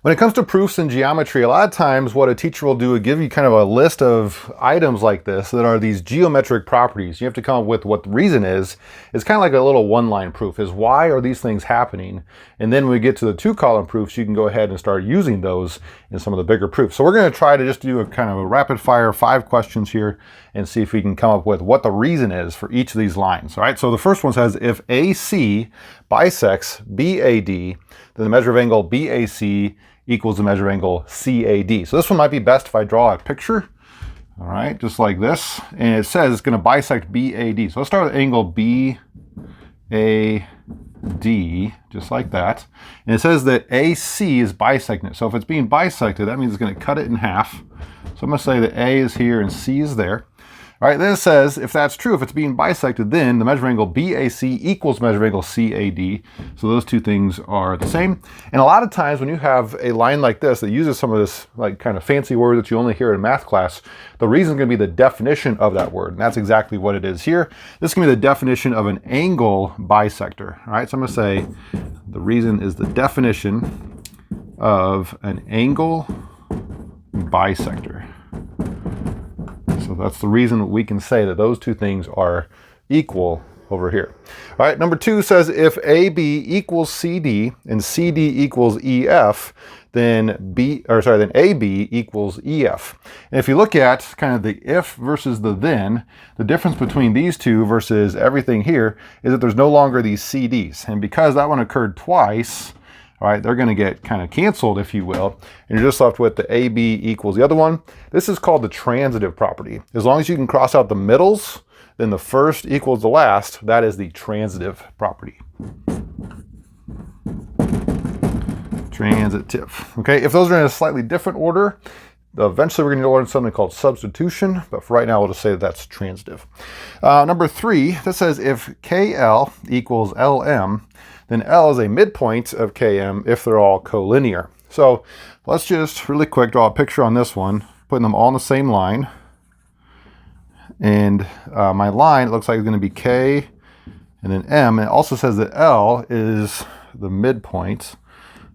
When it comes to proofs in geometry, a lot of times what a teacher will do is give you kind of a list of items like this that are these geometric properties. You have to come up with what the reason is. It's kind of like a little one-line proof, is why are these things happening? And then when we get to the two-column proofs, you can go ahead and start using those in some of the bigger proofs. So we're going to try to just do a kind of a rapid fire 5 questions here and see if we can come up with what the reason is for each of these lines. All right, so the first one says if AC bisects BAD, then the measure of angle BAC equals the measure of angle CAD. So this one might be best if I draw a picture. All right, just like this. And it says it's going to bisect BAD. So let's start with angle BAD, just like that. And it says that AC is bisecting it. So if it's being bisected, that means it's going to cut it in half. So I'm going to say that A is here and C is there. All right, then it says, if that's true, if it's being bisected, then the measure of angle BAC equals measure of angle CAD. So those two things are the same. And a lot of times when you have a line like this that uses some of this like kind of fancy word that you only hear in math class, the reason is going to be the definition of that word. And that's exactly what it is here. This is going to be the definition of an angle bisector. All right, so I'm going to say the reason is the definition of an angle bisector. So that's the reason we can say that those two things are equal over here. All right, number 2 says if AB equals CD and CD equals EF, then AB equals EF. And if you look at kind of the if versus the then, the difference between these two versus everything here is that there's no longer these CDs. And because that one occurred twice, all right, they're going to get kind of canceled, if you will, and you're just left with the AB equals the other one. This is called the transitive property. As long as you can cross out the middles, then the first equals the last. That is the transitive property. Transitive. Okay, if those are in a slightly different order, eventually we're going to learn something called substitution, but for right now we'll just say that that's transitive. Number 3, that says if KL equals LM, then L is a midpoint of KM if they're all collinear. So let's just really quick draw a picture on this one, putting them all on the same line. And my line, it looks like it's going to be K and then M. And it also says that L is the midpoint.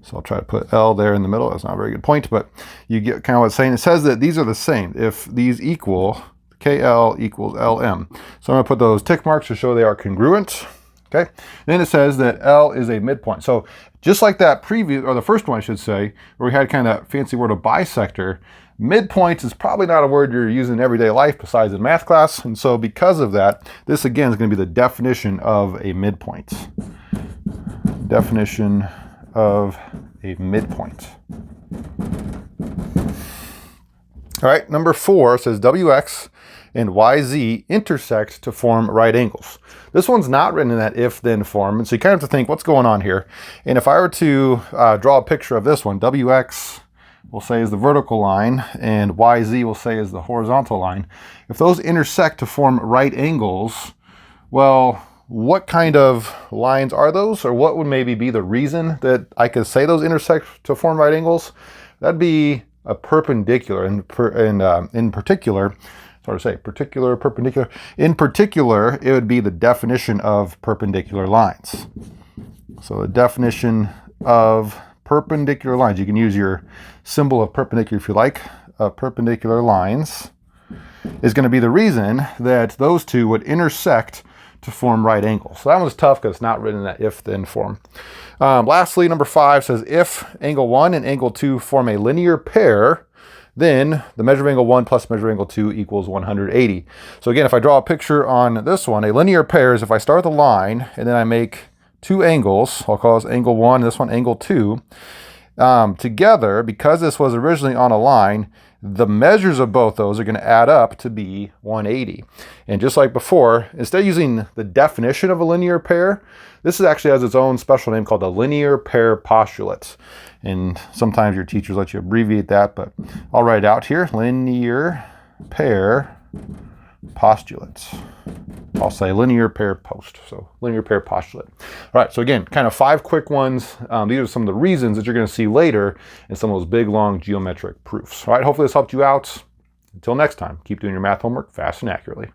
So I'll try to put L there in the middle. That's not a very good point, but you get kind of what it's saying. It says that these are the same. If these equal, KL equals LM. So I'm going to put those tick marks to show they are congruent. Okay. Then it says that L is a midpoint. So just like that previous, or the first one I should say, where we had kind of that fancy word of bisector, midpoint is probably not a word you're using in everyday life besides in math class. And so because of that, this again is going to be the definition of a midpoint. Definition of a midpoint. All right, number 4 says WX and YZ intersect to form right angles. This one's not written in that if-then form, and so you kind of have to think, what's going on here? And if I were to draw a picture of this one, WX we'll say is the vertical line, and YZ we'll say is the horizontal line. If those intersect to form right angles, well, what kind of lines are those? Or what would maybe be the reason that I could say those intersect to form right angles? That'd be a perpendicular, in particular, sorry to say, particular, perpendicular. In particular, it would be the definition of perpendicular lines. So the definition of perpendicular lines, you can use your symbol of perpendicular if you like, perpendicular lines, is going to be the reason that those two would intersect to form right angles. So that one's tough because it's not written in that if-then form. Lastly, number 5 says if angle 1 and angle 2 form a linear pair, then the measure of angle 1 plus measure of angle 2 equals 180. So again, if I draw a picture on this one, a linear pair is if I start the line and then I make 2 angles, I'll call this angle 1 and this one angle 2, together, because this was originally on a line, the measures of both those are going to add up to be 180. And just like before, instead of using the definition of a linear pair, this actually has its own special name called the linear pair postulate. And sometimes your teachers let you abbreviate that, but I'll write it out here. Linear pair postulates. I'll say linear pair post. So linear pair postulate. All right, so again, kind of 5 quick ones. These are some of the reasons that you're going to see later in some of those big, long geometric proofs. All right, hopefully this helped you out. Until next time, keep doing your math homework fast and accurately.